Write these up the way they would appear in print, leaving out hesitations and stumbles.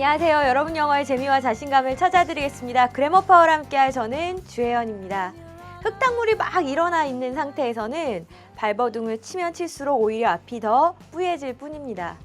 안녕하세요. 여러분 영어의 재미와 자신감을 찾아드리겠습니다. 그래머 파워와 함께할 저는 주혜연입니다. 흙탕물이 막 일어나 있는 상태에서는 발버둥을 치면 칠수록 오히려 앞이 더 뿌얘질 뿐입니다.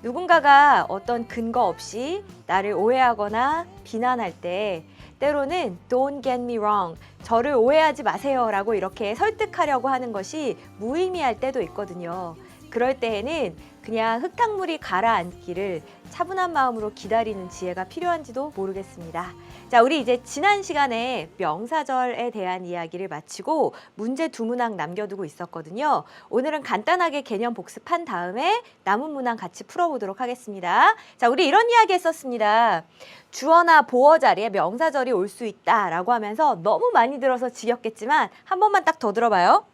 누군가가 어떤 근거 없이 나를 오해하거나 비난할 때 때로는 Don't get me wrong, 저를 오해하지 마세요 라고 이렇게 설득하려고 하는 것이 무의미할 때도 있거든요. 그럴 때에는 그냥 흙탕물이 가라앉기를 차분한 마음으로 기다리는 지혜가 필요한지도 모르겠습니다. 자, 우리 이제 지난 시간에 명사절에 대한 이야기를 마치고 문제 두 문항 남겨두고 있었거든요. 오늘은 간단하게 개념 복습한 다음에 남은 문항 같이 풀어보도록 하겠습니다. 자, 우리 이런 이야기 했었습니다. 주어나 보어 자리에 명사절이 올 수 있다라고 하면서 너무 많이 들어서 지겹겠지만 한 번만 딱 더 들어봐요.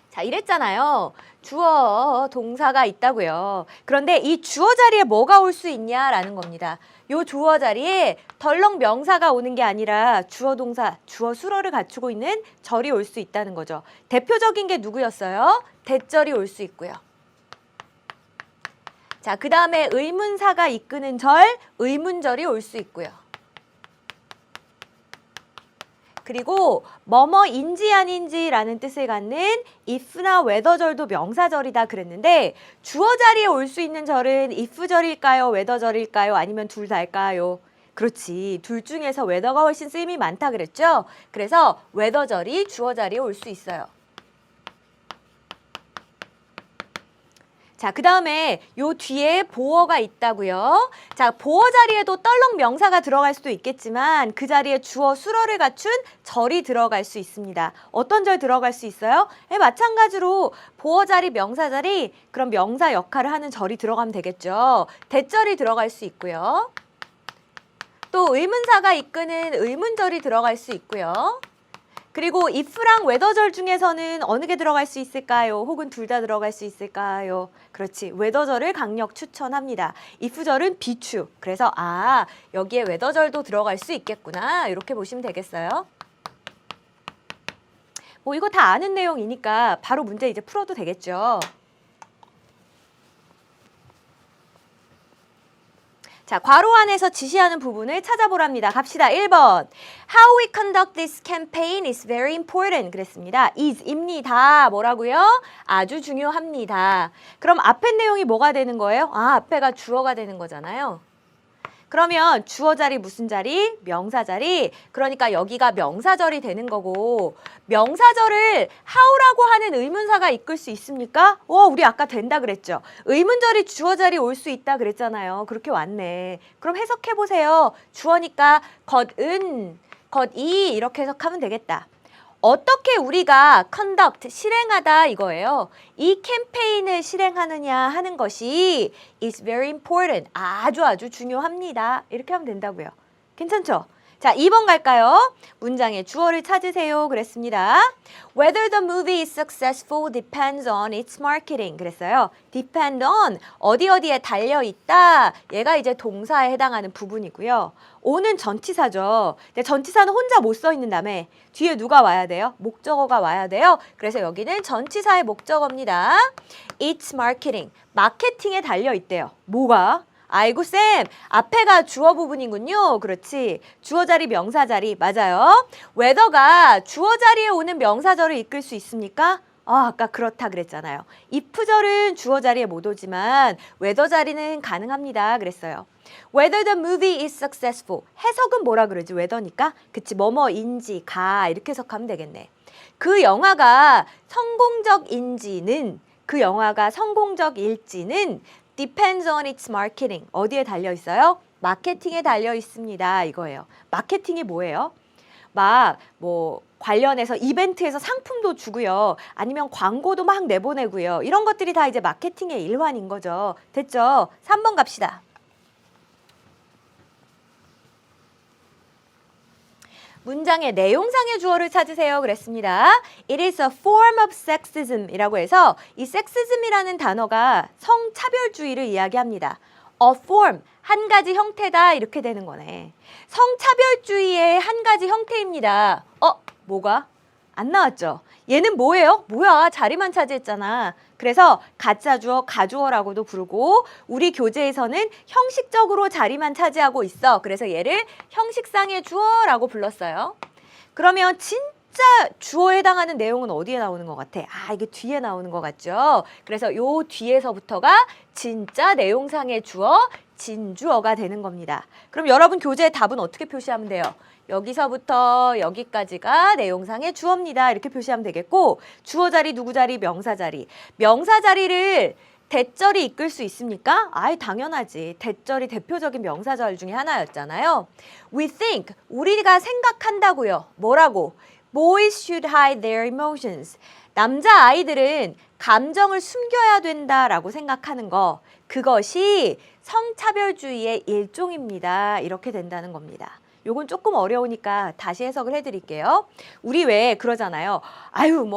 자, 이랬잖아요. 주어, 동사가 있다고요. 그런데 이 주어 자리에 뭐가 올 수 있냐라는 겁니다. 요 주어 자리에 덜렁 명사가 오는 게 아니라 주어, 동사, 주어, 수어를 갖추고 있는 절이 올 수 있다는 거죠. 대표적인 게 누구였어요? 대절이 올 수 있고요. 자, 그 다음에 의문사가 이끄는 절, 의문절이 올 수 있고요. 그리고 뭐뭐인지 아닌지라는 뜻을 갖는 if나 whether절도 명사절이다 그랬는데 주어 자리에 올 수 있는 절은 if절일까요? whether절일까요? 아니면 둘 다일까요? 그렇지. 둘 중에서 whether가 훨씬 쓰임이 많다 그랬죠? 그래서 whether절이 주어 자리에 올 수 있어요. 자, 그 다음에 요 뒤에 보어가 있다고요. 자, 보어 자리에도 떨렁 명사가 들어갈 수도 있겠지만 그 자리에 주어, 수어를 갖춘 절이 들어갈 수 있습니다. 어떤 절 들어갈 수 있어요? 마찬가지로 보어 자리, 명사 자리, 그럼 명사 역할을 하는 절이 들어가면 되겠죠. 대절이 들어갈 수 있고요. 또 의문사가 이끄는 의문절이 들어갈 수 있고요. 그리고 if랑 whether절 중에서는 어느 게 들어갈 수 있을까요? 혹은 둘 다 들어갈 수 있을까요? 그렇지. whether절을 강력 추천합니다. if절은 비추. 그래서 여기에 whether절도 들어갈 수 있겠구나. 이렇게 보시면 되겠어요. 뭐 이거 다 아는 내용이니까 바로 문제 이제 풀어도 되겠죠. 자, 괄호 안에서 지시하는 부분을 찾아보랍니다. 갑시다. 1번. How we conduct this campaign is very important. 그랬습니다. is입니다. 뭐라고요? 아주 중요합니다. 그럼 앞에 내용이 뭐가 되는 거예요? 앞에가 주어가 되는 거잖아요. 그러면 주어 자리 무슨 자리? 명사 자리. 그러니까 여기가 명사절이 되는 거고 명사절을 how라고 하는 의문사가 이끌 수 있습니까? 우리 아까 된다 그랬죠. 의문절이 주어 자리 올 수 있다 그랬잖아요. 그렇게 왔네. 그럼 해석해 보세요. 주어니까 겉은, 겉이 이렇게 해석하면 되겠다. 어떻게 우리가 conduct, 실행하다 이거예요. 이 캠페인을 실행하느냐 하는 것이 is very important, 아주 중요합니다. 이렇게 하면 된다고요. 괜찮죠? 자, 2번 갈까요? 문장의 주어를 찾으세요. 그랬습니다. Whether the movie is successful depends on its marketing. 그랬어요. depend on, 어디에 달려있다. 얘가 이제 동사에 해당하는 부분이고요. on은 전치사죠. 근데 전치사는 혼자 못 써 있는 다음에 뒤에 누가 와야 돼요? 목적어가 와야 돼요. 그래서 여기는 전치사의 목적어입니다. It's marketing, 마케팅에 달려있대요. 뭐가? 아이고 쌤, 앞에가 주어 부분이군요. 그렇지. 주어 자리, 명사 자리. 맞아요. whether가 주어 자리에 오는 명사절을 이끌 수 있습니까? 아까 그렇다 그랬잖아요. if절은 주어 자리에 못 오지만 whether 자리는 가능합니다. 그랬어요. Whether the movie is successful. 해석은 뭐라 그러지? whether니까. 그치, 뭐뭐인지, 가 이렇게 해석하면 되겠네. 그 영화가 성공적일지는 depends on its marketing. 어디에 달려 있어요? 마케팅에 달려 있습니다. 이거예요. 마케팅이 뭐예요? 관련해서 이벤트에서 상품도 주고요. 아니면 광고도 막 내보내고요. 이런 것들이 다 이제 마케팅의 일환인 거죠. 됐죠? 3번 갑시다. 문장의 내용상의 주어를 찾으세요. 그랬습니다. It is a form of sexism 이라고 해서 이 섹시즘이라는 단어가 성차별주의를 이야기합니다. A form, 한 가지 형태다 이렇게 되는 거네. 성차별주의의 한 가지 형태입니다. 뭐가? 안 나왔죠? 얘는 뭐예요? 뭐야, 자리만 차지했잖아. 그래서 가짜 주어, 가주어라고도 부르고 우리 교재에서는 형식적으로 자리만 차지하고 있어. 그래서 얘를 형식상의 주어라고 불렀어요. 그러면 진짜 주어에 해당하는 내용은 어디에 나오는 것 같아? 아, 이게 뒤에 나오는 것 같죠? 그래서 요 뒤에서부터가 진짜 내용상의 주어, 진주어가 되는 겁니다. 그럼 여러분 교재의 답은 어떻게 표시하면 돼요? 여기서부터 여기까지가 내용상의 주어입니다. 이렇게 표시하면 되겠고, 주어 자리, 누구 자리, 명사 자리. 명사 자리를 대절이 이끌 수 있습니까? 아이, 당연하지. 대절이 대표적인 명사절 중에 하나였잖아요. We think, 우리가 생각한다고요. 뭐라고? Boys should hide their emotions. 남자 아이들은 감정을 숨겨야 된다라고 생각하는 거. 그것이 성차별주의의 일종입니다. 이렇게 된다는 겁니다. 요건 조금 어려우니까 다시 해석을 해드릴게요. 우리 왜 그러잖아요. 아유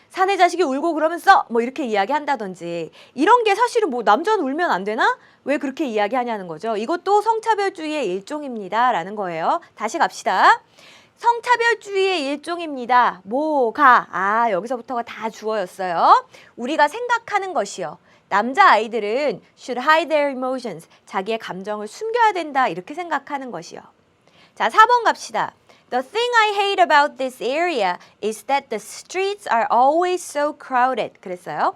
사내 자식이 울고 그러면서 뭐 이렇게 이야기한다든지 이런 게 사실은 뭐 남자는 울면 안 되나? 왜 그렇게 이야기하냐는 거죠. 이것도 성차별주의의 일종입니다. 라는 거예요. 다시 갑시다. 성차별주의의 일종입니다. 뭐가? 아, 여기서부터가 다 주어였어요. 우리가 생각하는 것이요. 남자 아이들은 should hide their emotions. 자기의 감정을 숨겨야 된다. 이렇게 생각하는 것이요. 자, 4번 갑시다. The thing I hate about this area is that the streets are always so crowded. 그랬어요.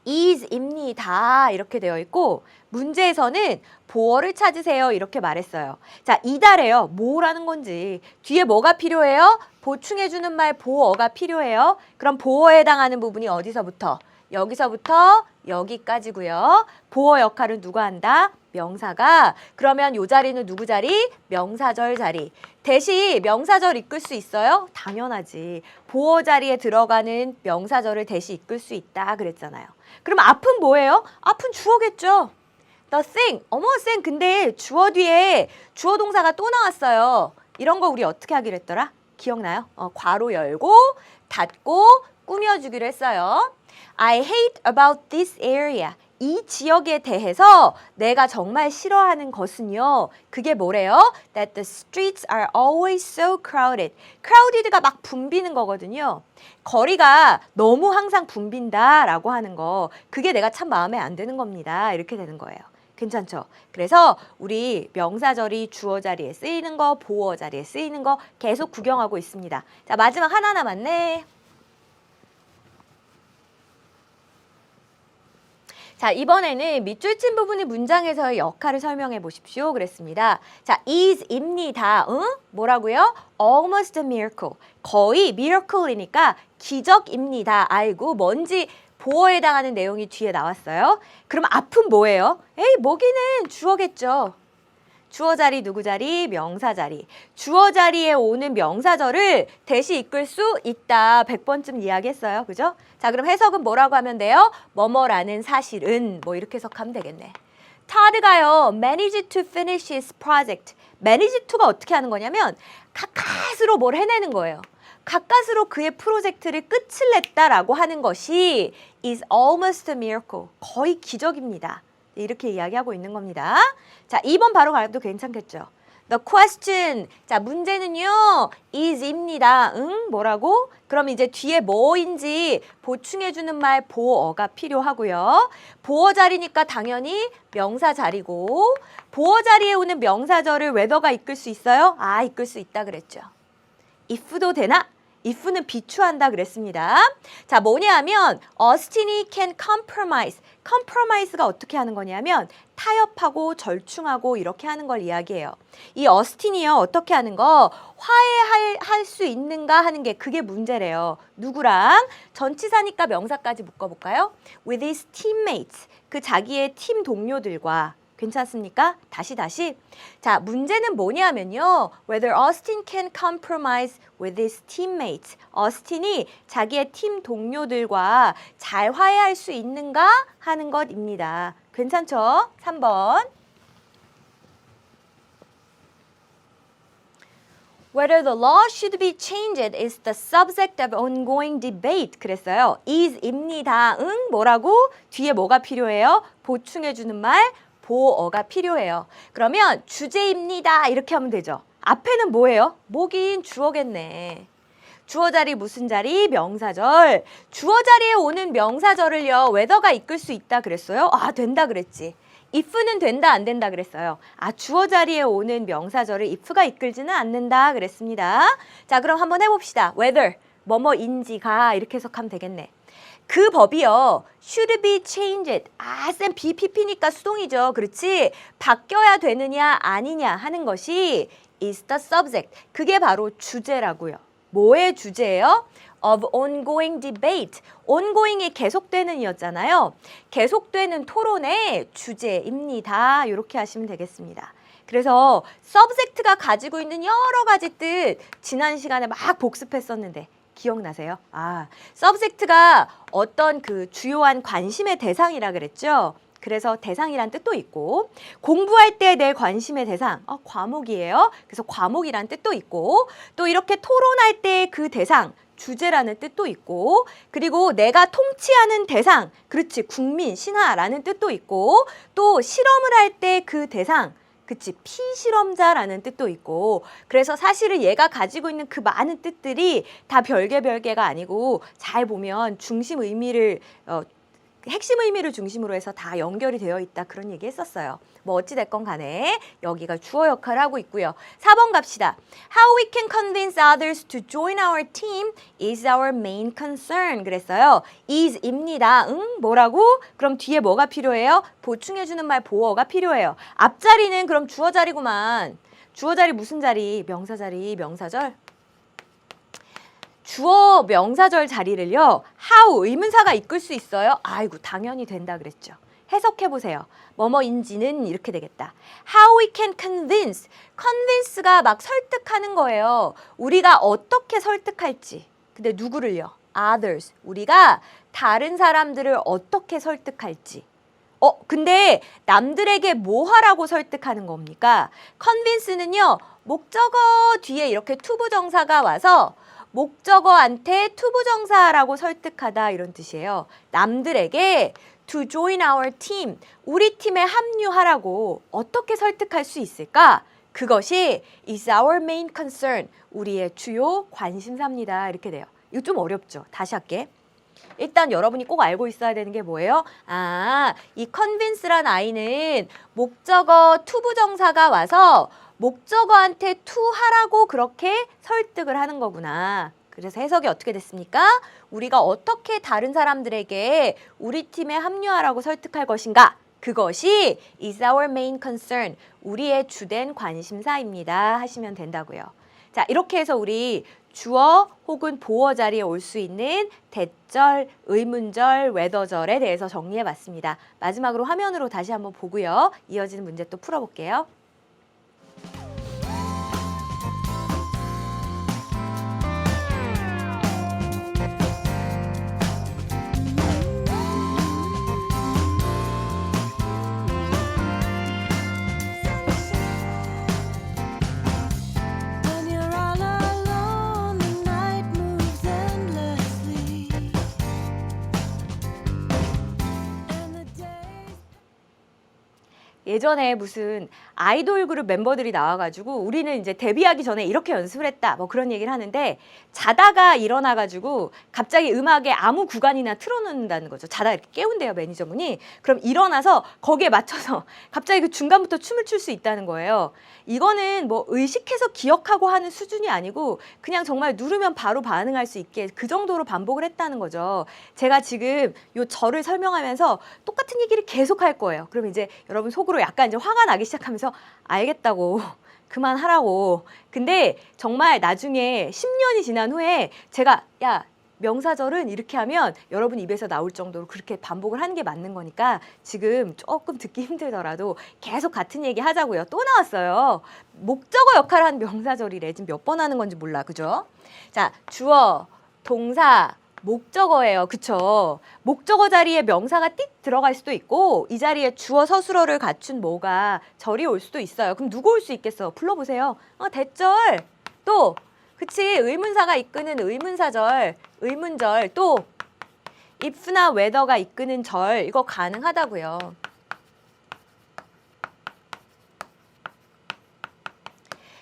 is입니다. 이렇게 되어 있고 문제에서는 보어를 찾으세요. 이렇게 말했어요. 자, 이달에요. 뭐라는 건지. 뒤에 뭐가 필요해요? 보충해주는 말 보어가 필요해요. 그럼 보어에 해당하는 부분이 어디서부터? 여기서부터 여기까지고요. 보어 역할은 누가 한다? 명사가. 그러면 요 자리는 누구 자리? 명사절 자리. 대시 명사절 이끌 수 있어요? 당연하지. 보어 자리에 들어가는 명사절을 대시 이끌 수 있다 그랬잖아요. 그럼 앞은 뭐예요? 앞은 주어겠죠. The thing. 어머 쌤 근데 주어 뒤에 주어 동사가 또 나왔어요. 이런 거 우리 어떻게 하기로 했더라? 기억나요? 괄호 열고 닫고 꾸며주기로 했어요. I hate about this area. 이 지역에 대해서 내가 정말 싫어하는 것은요. 그게 뭐래요? That the streets are always so crowded. crowded가 막 붐비는 거거든요. 거리가 너무 항상 붐빈다라고 하는 거. 그게 내가 참 마음에 안 드는 겁니다. 이렇게 되는 거예요. 괜찮죠? 그래서 우리 명사절이 주어 자리에 쓰이는 거, 보어 자리에 쓰이는 거 계속 구경하고 있습니다. 자, 마지막 하나 남았네. 자, 이번에는 밑줄 친 부분의 문장에서의 역할을 설명해 보십시오. 그랬습니다. 자, is입니다. 응? 뭐라고요? Almost a miracle. 거의 miracle이니까 기적입니다. 아이고, 뭔지 보어에 해당하는 내용이 뒤에 나왔어요. 그럼 앞은 뭐예요? 에이, 뭐기는 주어겠죠. 주어 자리, 누구 자리? 명사 자리. 주어 자리에 오는 명사절을 대시 이끌 수 있다. 100번쯤 이야기했어요. 그죠? 자, 그럼 해석은 뭐라고 하면 돼요? 뭐뭐라는 사실은 뭐 이렇게 해석하면 되겠네. 타드가요. managed to finish his project. manage to가 어떻게 하는 거냐면 가까스로 뭘 해내는 거예요. 가까스로 그의 프로젝트를 끝을 냈다라고 하는 것이 is almost a miracle. 거의 기적입니다. 이렇게 이야기하고 있는 겁니다. 자, 2번 바로 가도 괜찮겠죠? The question. 자, 문제는요. is입니다. 응? 뭐라고? 그럼 이제 뒤에 뭐인지 보충해주는 말 보어가 필요하고요. 보어 자리니까 당연히 명사 자리고 보어 자리에 오는 명사절을 whether가 이끌 수 있어요? 아, 이끌 수 있다 그랬죠. if도 되나? if는 비추한다 그랬습니다. 자, 뭐냐 하면 어스틴이 can compromise. compromise가 어떻게 하는 거냐면 타협하고 절충하고 이렇게 하는 걸 이야기해요. 이 어스틴이요. 어떻게 하는 거? 화해할 수 있는가 하는 게 그게 문제래요. 누구랑? 전치사니까 명사까지 묶어볼까요? With his teammates. 그 자기의 팀 동료들과. 괜찮습니까? 다시. 자, 문제는 뭐냐면요. Whether Austin can compromise with his teammates. 어스틴이 자기의 팀 동료들과 잘 화해할 수 있는가 하는 것입니다. 괜찮죠? 3번. Whether the law should be changed is the subject of ongoing debate. 그랬어요. is입니다. 응? 뭐라고? 뒤에 뭐가 필요해요? 보충해주는 말. 보어가 필요해요. 그러면 주제입니다. 이렇게 하면 되죠. 앞에는 뭐예요? 뭐긴 주어겠네. 주어 자리 무슨 자리? 명사절. 주어 자리에 오는 명사절을요. whether가 이끌 수 있다 그랬어요? 아, 된다 그랬지. if는 된다 안 된다 그랬어요. 아, 주어 자리에 오는 명사절을 if가 이끌지는 않는다 그랬습니다. 자, 그럼 한번 해봅시다. whether, 뭐뭐인지가 이렇게 해석하면 되겠네. 그 법이요. should be changed. 아, 쌤 BPP니까 수동이죠. 그렇지? 바뀌어야 되느냐 아니냐 하는 것이 is the subject. 그게 바로 주제라고요. 뭐의 주제예요? of ongoing debate. ongoing이 계속되는 이었잖아요. 계속되는 토론의 주제입니다. 이렇게 하시면 되겠습니다. 그래서 subject가 가지고 있는 여러 가지 뜻 지난 시간에 막 복습했었는데 기억나세요? 아, subject가 어떤 그 주요한 관심의 대상이라 그랬죠. 그래서 대상이란 뜻도 있고 공부할 때 내 관심의 대상, 과목이에요. 그래서 과목이란 뜻도 있고 또 이렇게 토론할 때 그 대상, 주제라는 뜻도 있고 그리고 내가 통치하는 대상, 그렇지 국민, 신하라는 뜻도 있고 또 실험을 할 때 그 대상, 그치 피실험자라는 뜻도 있고 그래서 사실은 얘가 가지고 있는 그 많은 뜻들이 다 별개가 아니고 잘 보면 중심 의미를 핵심 의미를 중심으로 해서 다 연결이 되어 있다 그런 얘기 했었어요. 뭐 어찌됐건 간에 여기가 주어 역할을 하고 있고요. 4번 갑시다. How we can convince others to join our team is our main concern. 그랬어요. is입니다. 응? 뭐라고? 그럼 뒤에 뭐가 필요해요? 보충해주는 말 보어가 필요해요. 앞자리는 그럼 주어 자리구만. 주어 자리 무슨 자리? 명사 자리, 명사절. 주어 명사절 자리를요. how 의문사가 이끌 수 있어요? 아이고 당연히 된다 그랬죠. 해석해보세요. 뭐뭐인지는 이렇게 되겠다. How we can convince. convince가 막 설득하는 거예요. 우리가 어떻게 설득할지. 근데 누구를요? others. 우리가 다른 사람들을 어떻게 설득할지. 근데 남들에게 뭐 하라고 설득하는 겁니까? convince는요. 목적어 뒤에 이렇게 투부정사가 와서 목적어한테 투부정사라고 설득하다 이런 뜻이에요. 남들에게 to join our team, 우리 팀에 합류하라고 어떻게 설득할 수 있을까? 그것이 is our main concern, 우리의 주요 관심사입니다. 이렇게 돼요. 이거 좀 어렵죠? 다시 할게. 일단 여러분이 꼭 알고 있어야 되는 게 뭐예요? 이 convince란 아이는 목적어 투부정사가 와서 목적어한테 to 하라고 그렇게 설득을 하는 거구나. 그래서 해석이 어떻게 됐습니까? 우리가 어떻게 다른 사람들에게 우리 팀에 합류하라고 설득할 것인가? 그것이 is our main concern, 우리의 주된 관심사입니다. 하시면 된다고요. 자, 이렇게 해서 우리 주어 혹은 보어 자리에 올 수 있는 대절, 의문절, whether절에 대해서 정리해봤습니다. 마지막으로 화면으로 다시 한번 보고요. 이어지는 문제 또 풀어볼게요. 예전에 무슨 아이돌 그룹 멤버들이 나와가지고 우리는 이제 데뷔하기 전에 이렇게 연습을 했다 뭐 그런 얘기를 하는데 자다가 일어나가지고 갑자기 음악에 아무 구간이나 틀어놓는다는 거죠. 자다가 이렇게 깨운대요 매니저분이. 그럼 일어나서 거기에 맞춰서 갑자기 그 중간부터 춤을 출 수 있다는 거예요. 이거는 뭐 의식해서 기억하고 하는 수준이 아니고 그냥 정말 누르면 바로 반응할 수 있게 그 정도로 반복을 했다는 거죠. 제가 지금 요 절을 설명하면서 똑같은 얘기를 계속 할 거예요. 그럼 이제 여러분 속으로 약간 이제 화가 나기 시작하면서 알겠다고 그만하라고. 근데 정말 나중에 10년이 지난 후에 제가 야 명사절은 이렇게 하면 여러분 입에서 나올 정도로 그렇게 반복을 하는 게 맞는 거니까 지금 조금 듣기 힘들더라도 계속 같은 얘기 하자고요. 또 나왔어요. 목적어 역할을 하는 명사절이래. 지금 몇 번 하는 건지 몰라. 그죠? 자, 주어, 동사, 목적어예요. 그쵸? 목적어 자리에 명사가 띡 들어갈 수도 있고 이 자리에 주어 서술어를 갖춘 뭐가 절이 올 수도 있어요. 그럼 누구 올 수 있겠어? 불러보세요. 대절. 또 그치? 의문사가 이끄는 의문사절, 의문절. 또 if나 whether가 이끄는 절. 이거 가능하다고요.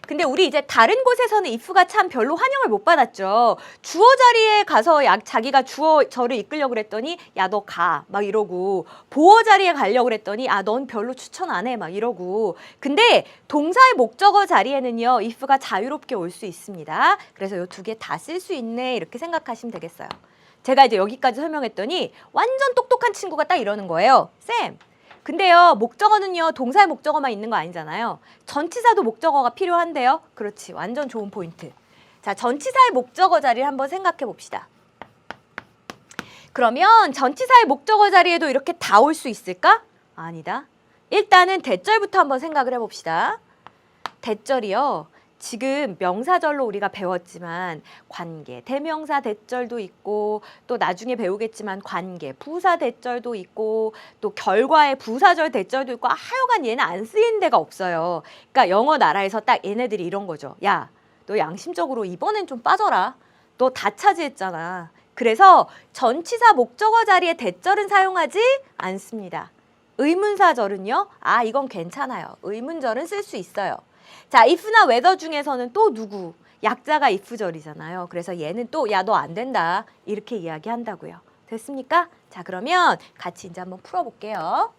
근데 우리 이제 다른 곳에서는 if가 참 별로 환영을 못 받았죠. 주어 자리에 가서 자기가 주어 저를 이끌려고 그랬더니 야, 너 가. 막 이러고 보어 자리에 가려고 그랬더니 아, 넌 별로 추천 안 해. 막 이러고. 근데 동사의 목적어 자리에는요. if가 자유롭게 올 수 있습니다. 그래서 요 두 개 다 쓸 수 있네. 이렇게 생각하시면 되겠어요. 제가 이제 여기까지 설명했더니 완전 똑똑한 친구가 딱 이러는 거예요. 쌤, 근데요, 목적어는요, 동사의 목적어만 있는 거 아니잖아요. 전치사도 목적어가 필요한데요. 그렇지, 완전 좋은 포인트. 자, 전치사의 목적어 자리를 한번 생각해 봅시다. 그러면 전치사의 목적어 자리에도 이렇게 다 올 수 있을까? 아니다. 일단은 대절부터 한번 생각을 해봅시다. 대절이요. 지금 명사절로 우리가 배웠지만 관계, 대명사 대절도 있고 또 나중에 배우겠지만 관계, 부사 대절도 있고 또 결과의 부사절 대절도 있고 하여간 얘는 안 쓰이는 데가 없어요. 그러니까 영어 나라에서 딱 얘네들이 이런 거죠. 야, 너 양심적으로 이번엔 좀 빠져라. 너 다 차지했잖아. 그래서 전치사 목적어 자리에 대절은 사용하지 않습니다. 의문사절은요. 아, 이건 괜찮아요. 의문절은 쓸 수 있어요. 자, if나 whether 중에서는 또 누구? 약자가 if절이잖아요. 그래서 얘는 또 야, 너 안 된다. 이렇게 이야기한다고요. 됐습니까? 자, 그러면 같이 이제 한번 풀어볼게요.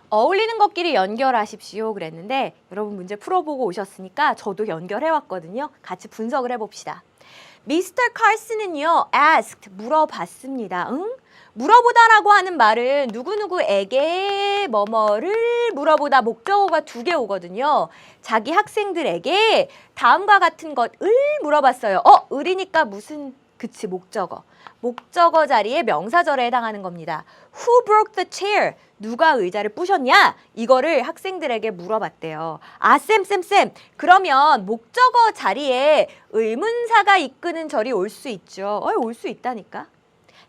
어울리는 것끼리 연결하십시오 그랬는데 여러분 문제 풀어보고 오셨으니까 저도 연결해왔거든요. 같이 분석을 해봅시다. 미스터 칼슨은요, asked, 물어봤습니다. 응? 물어보다라고 하는 말은 누구누구에게 뭐뭐를 물어보다 목적어가 2개 오거든요. 자기 학생들에게 다음과 같은 것을 물어봤어요. 을이니까 무슨, 그치, 목적어. 목적어 자리에 명사절에 해당하는 겁니다. Who broke the chair? 누가 의자를 부셨냐? 이거를 학생들에게 물어봤대요. 아, 쌤. 그러면 목적어 자리에 의문사가 이끄는 절이 올 수 있죠. 올 수 있다니까.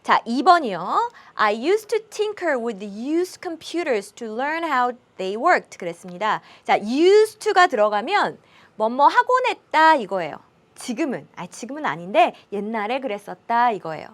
자, 2번이요. I used to tinker with used computers to learn how they worked. 그랬습니다. 자, used to가 들어가면 뭐뭐 하곤 했다 이거예요. 지금은 아닌데 옛날에 그랬었다 이거예요.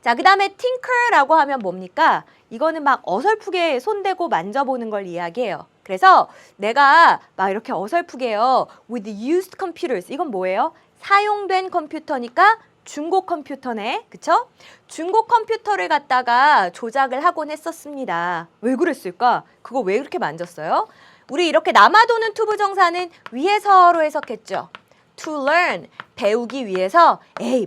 자, 그 다음에 tinker라고 하면 뭡니까? 이거는 막 어설프게 손대고 만져보는 걸 이야기해요. 그래서 내가 막 이렇게 어설프게요. with used computers. 이건 뭐예요? 사용된 컴퓨터니까 중고 컴퓨터네. 그쵸? 중고 컴퓨터를 갖다가 조작을 하곤 했었습니다. 왜 그랬을까? 그거 왜 그렇게 만졌어요? 우리 이렇게 남아도는 투부정사는 위에서로 해석했죠. to learn, 배우기 위해서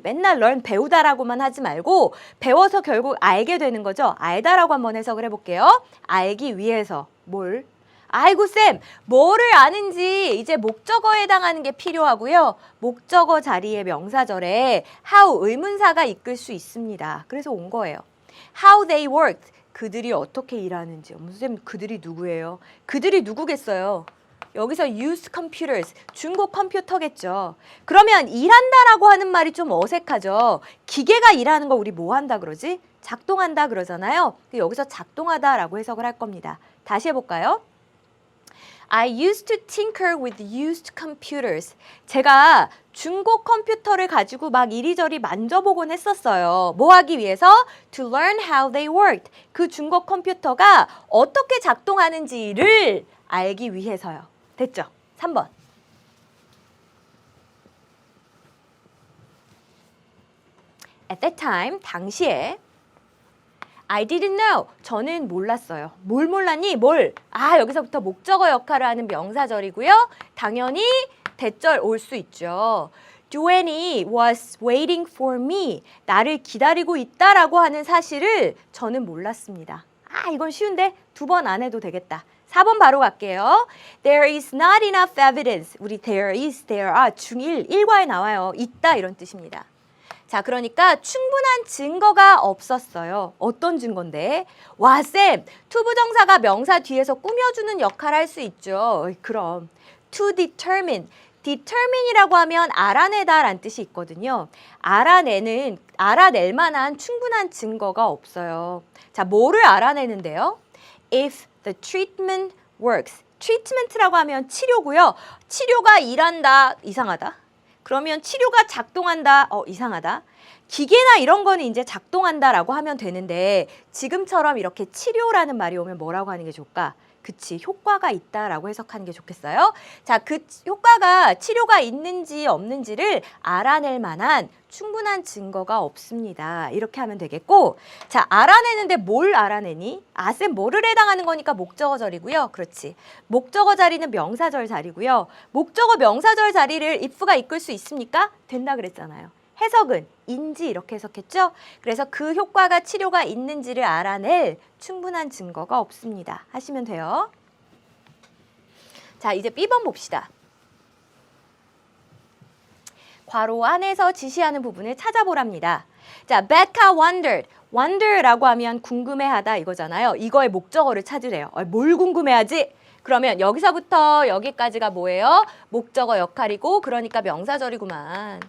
맨날 learn, 배우다라고만 하지 말고 배워서 결국 알게 되는 거죠. 알다라고 한번 해석을 해볼게요. 알기 위해서 뭘? 아이고 쌤, 뭐를 아는지 이제 목적어에 해당하는 게 필요하고요. 목적어 자리에 명사절에 how 의문사가 이끌 수 있습니다. 그래서 온 거예요. How they worked, 그들이 어떻게 일하는지. 쌤, 그들이 누구예요? 그들이 누구겠어요? 여기서 used computers, 중고 컴퓨터겠죠. 그러면 일한다라고 하는 말이 좀 어색하죠. 기계가 일하는 거 우리 뭐 한다 그러지? 작동한다 그러잖아요. 여기서 작동하다라고 해석을 할 겁니다. 다시 해볼까요? I used to tinker with used computers. 제가 중고 컴퓨터를 가지고 막 이리저리 만져보곤 했었어요. 뭐 하기 위해서? To learn how they worked. 그 중고 컴퓨터가 어떻게 작동하는지를 알기 위해서요. 됐죠? 3번. At that time, 당시에 I didn't know. 저는 몰랐어요. 뭘 몰랐니? 뭘? 아, 여기서부터 목적어 역할을 하는 명사절이고요. 당연히 대절 올 수 있죠. Joanne was waiting for me. 나를 기다리고 있다라고 하는 사실을 저는 몰랐습니다. 아, 이건 쉬운데 2번 안 해도 되겠다. 4번 바로 갈게요. There is not enough evidence. 우리 there is, there are 중1, 1과에 나와요. 있다 이런 뜻입니다. 자, 그러니까 충분한 증거가 없었어요. 어떤 증거인데? 와, 쌤, 투부정사가 명사 뒤에서 꾸며주는 역할을 할 수 있죠. 그럼 to determine, determine이라고 하면 알아내다라는 뜻이 있거든요. 알아낼 만한 충분한 증거가 없어요. 자, 뭐를 알아내는데요? If the treatment works. treatment라고 하면 치료고요. 치료가 일한다, 이상하다. 그러면 치료가 작동한다. 이상하다. 기계나 이런 거는 이제 작동한다라고 하면 되는데 지금처럼 이렇게 치료라는 말이 오면 뭐라고 하는 게 좋을까? 그치, 효과가 있다라고 해석하는 게 좋겠어요. 자, 그 효과가 치료가 있는지 없는지를 알아낼 만한 충분한 증거가 없습니다. 이렇게 하면 되겠고, 자, 알아내는데 뭘 알아내니? 쌤 뭐를 해당하는 거니까 목적어절이고요. 그렇지. 목적어 자리는 명사절 자리고요. 목적어 명사절 자리를 if가 이끌 수 있습니까? 된다 그랬잖아요. 해석은 인지 이렇게 해석했죠? 그래서 그 효과가 치료가 있는지를 알아낼 충분한 증거가 없습니다. 하시면 돼요. 자, 이제 B번 봅시다. 괄호 안에서 지시하는 부분을 찾아보랍니다. 자, Becca wondered. wonder라고 하면 궁금해하다 이거잖아요. 이거의 목적어를 찾으래요. 뭘 궁금해하지? 그러면 여기서부터 여기까지가 뭐예요? 목적어 역할이고 그러니까 명사절이구만.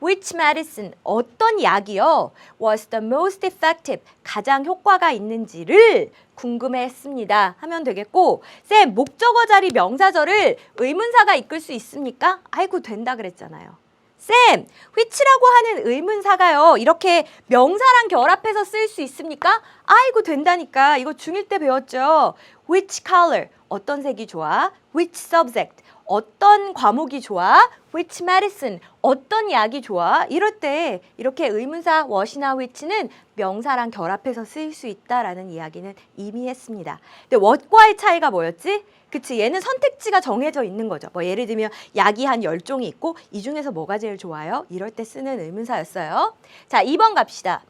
Which medicine, 어떤 약이요? Was the most effective, 가장 효과가 있는지를 궁금해했습니다. 하면 되겠고, 쌤, 목적어 자리 명사절을 의문사가 이끌 수 있습니까? 아이고, 된다 그랬잖아요. 쌤, which라고 하는 의문사가요, 이렇게 명사랑 결합해서 쓸 수 있습니까? 아이고, 된다니까. 이거 중1 때 배웠죠. Which color, 어떤 색이 좋아? Which subject, 어떤 과목이 좋아? Which medicine, 어떤 약이 좋아? 이럴 때 이렇게 의문사 what이나 which는 명사랑 결합해서 쓰일 수 있다라는 이야기는 이미 했습니다. 근데 what과의 차이가 뭐였지? 그치, 얘는 선택지가 정해져 있는 거죠. 뭐 예를 들면 약이 한 10종이 있고 이 중에서 뭐가 제일 좋아요? 이럴 때 쓰는 의문사였어요. 자, 2번 갑시다.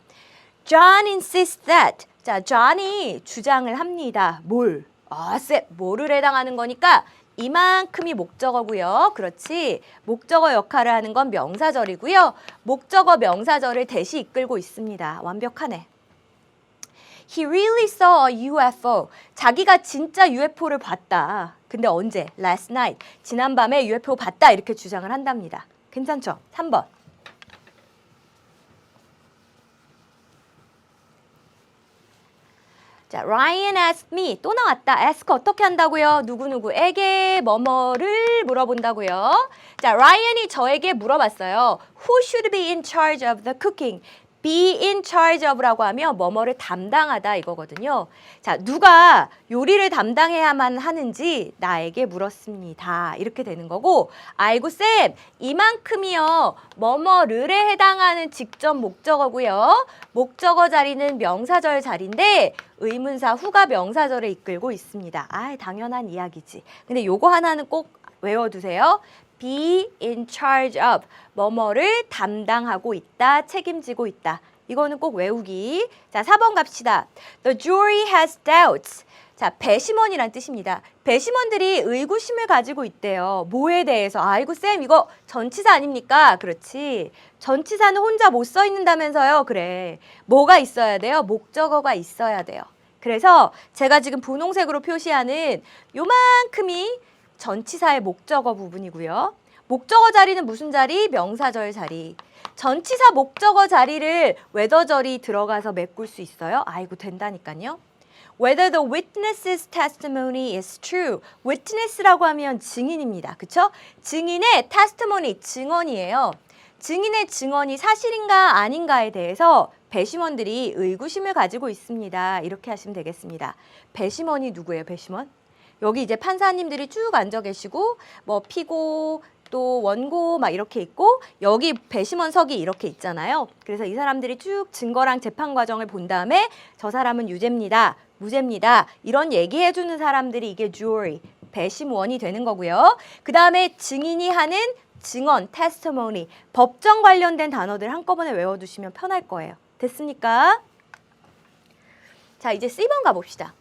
John insists that. 자, John이 주장을 합니다. 뭘? 쌤, 뭐를 해당하는 거니까 이만큼이 목적어고요. 그렇지. 목적어 역할을 하는 건 명사절이고요. 목적어 명사절을 대시 이끌고 있습니다. 완벽하네. He really saw a UFO. 자기가 진짜 UFO를 봤다. 근데 언제? Last night. 지난밤에 UFO 봤다. 이렇게 주장을 한답니다. 괜찮죠? 3번. 자, Ryan asked me. 또 나왔다. ask 어떻게 한다고요? 누구누구에게 뭐뭐를 물어본다고요. 자, Ryan이 저에게 물어봤어요. Who should be in charge of the cooking? be in charge of라고 하면 뭐뭐를 담당하다 이거거든요. 자, 누가 요리를 담당해야만 하는지 나에게 물었습니다. 이렇게 되는 거고, 아이고 쌤, 이만큼이요. 뭐뭐를에 해당하는 직접 목적어고요. 목적어 자리는 명사절 자리인데 의문사 후가 명사절을 이끌고 있습니다. 당연한 이야기지. 근데 요거 하나는 꼭 외워두세요. be in charge of, 뭐뭐를 담당하고 있다, 책임지고 있다. 이거는 꼭 외우기. 자, 4번 갑시다. The jury has doubts. 자, 배심원이란 뜻입니다. 배심원들이 의구심을 가지고 있대요. 뭐에 대해서? 아이고 쌤, 이거 전치사 아닙니까? 그렇지. 전치사는 혼자 못 써 있는다면서요? 그래. 뭐가 있어야 돼요? 목적어가 있어야 돼요. 그래서 제가 지금 분홍색으로 표시하는 요만큼이 전치사의 목적어 부분이고요. 목적어 자리는 무슨 자리? 명사절 자리. 전치사 목적어 자리를 whether절이 들어가서 메꿀 수 있어요? 아이고 된다니까요. Whether the witness's testimony is true. witness라고 하면 증인입니다. 그쵸? 증인의 testimony, 증언이에요. 증인의 증언이 사실인가 아닌가에 대해서 배심원들이 의구심을 가지고 있습니다. 이렇게 하시면 되겠습니다. 배심원이 누구예요? 배심원? 여기 이제 판사님들이 쭉 앉아 계시고 뭐 피고 또 원고 막 이렇게 있고 여기 배심원석이 이렇게 있잖아요. 그래서 이 사람들이 쭉 증거랑 재판 과정을 본 다음에 저 사람은 유죄입니다. 무죄입니다. 이런 얘기해 주는 사람들이 이게 jury, 배심원이 되는 거고요. 그 다음에 증인이 하는 증언, testimony, 법정 관련된 단어들 한꺼번에 외워두시면 편할 거예요. 됐습니까? 자, 이제 C번 가봅시다.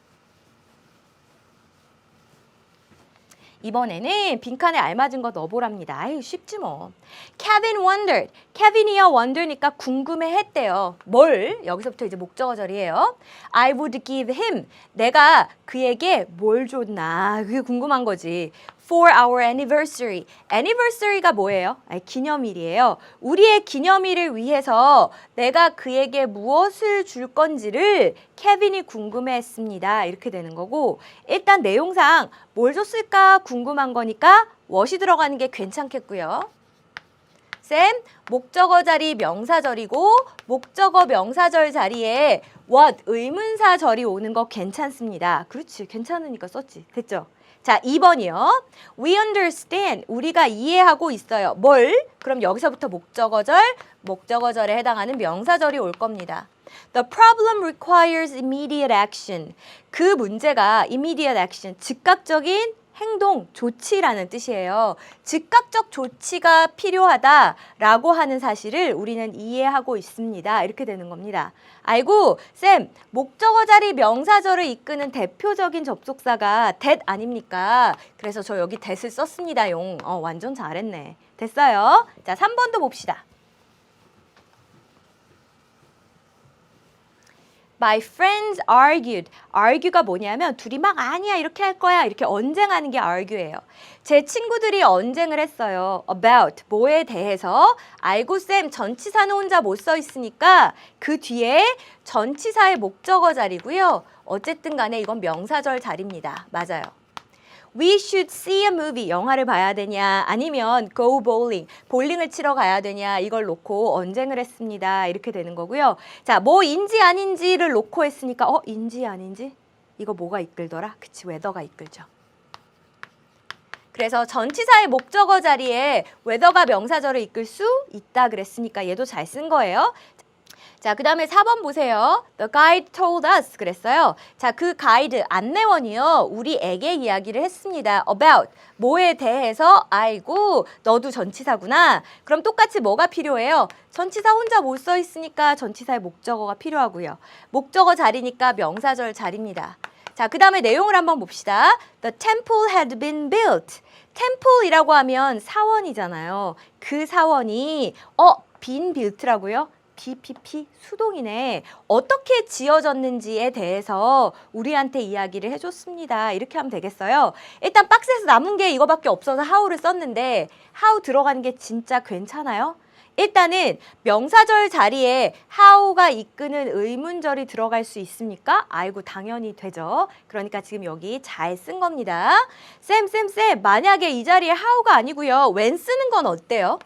이번에는 빈칸에 알맞은 거 넣어보랍니다. 아유, 쉽지 뭐. Kevin wondered. 케빈이요, wonder니까 궁금해했대요. 뭘? 여기서부터 이제 목적어절이에요. I would give him. 내가 그에게 뭘 줬나. 그게 궁금한 거지. For our anniversary. anniversary가 뭐예요? 기념일이에요. 우리의 기념일을 위해서 내가 그에게 무엇을 줄 건지를 케빈이 궁금해했습니다. 이렇게 되는 거고, 일단 내용상 뭘 줬을까 궁금한 거니까 what이 들어가는 게 괜찮겠고요. 쌤, 목적어 자리 명사절이고 목적어 명사절 자리에 what 의문사절이 오는 거 괜찮습니다. 그렇지, 괜찮으니까 썼지. 됐죠? 자, 2번이요. We understand. 우리가 이해하고 있어요. 뭘? 그럼 여기서부터 목적어절에 해당하는 명사절이 올 겁니다. The problem requires immediate action. 그 문제가 immediate action, 즉각적인 행동, 조치라는 뜻이에요. 즉각적 조치가 필요하다라고 하는 사실을 우리는 이해하고 있습니다. 이렇게 되는 겁니다. 아이고, 쌤, 목적어 자리 명사절을 이끄는 대표적인 접속사가 that 아닙니까? 그래서 저 여기 that을 썼습니다. 용. 완전 잘했네. 됐어요. 자, 3번도 봅시다. My friends argued. argue가 뭐냐면 둘이 막 아니야 이렇게 할 거야 이렇게 언쟁하는 게 argue예요. 제 친구들이 언쟁을 했어요. about 뭐에 대해서. 아이고 쌤 전치사는 혼자 못 써 있으니까 그 뒤에 전치사의 목적어 자리고요. 어쨌든 간에 이건 명사절 자리입니다. 맞아요. We should see a movie. 영화를 봐야 되냐 아니면 go bowling. 볼링을 치러 가야 되냐 이걸 놓고 언쟁을 했습니다. 이렇게 되는 거고요. 자, 뭐인지 아닌지를 놓고 했으니까 인지 아닌지? 이거 뭐가 이끌더라? 그치, whether가 이끌죠. 그래서 전치사의 목적어 자리에 whether가 명사절을 이끌 수 있다 그랬으니까 얘도 잘 쓴 거예요. 자, 그 다음에 4번 보세요. The guide told us 그랬어요. 자, 그 가이드, 안내원이요. 우리에게 이야기를 했습니다. About, 뭐에 대해서? 아이고, 너도 전치사구나. 그럼 똑같이 뭐가 필요해요? 전치사 혼자 못 써 있으니까 전치사의 목적어가 필요하고요. 목적어 자리니까 명사절 자리입니다. 자, 그 다음에 내용을 한번 봅시다. The temple had been built. temple이라고 하면 사원이잖아요. 그 사원이, been built라고요? BPP 수동이네. 어떻게 지어졌는지에 대해서 우리한테 이야기를 해줬습니다. 이렇게 하면 되겠어요. 일단 박스에서 남은 게 이거밖에 없어서 how를 썼는데 how 들어가는 게 진짜 괜찮아요? 일단은 명사절 자리에 how가 이끄는 의문절이 들어갈 수 있습니까? 아이고 당연히 되죠. 그러니까 지금 여기 잘 쓴 겁니다. 쌤, 만약에 이 자리에 how가 아니고요. when 쓰는 건 어때요?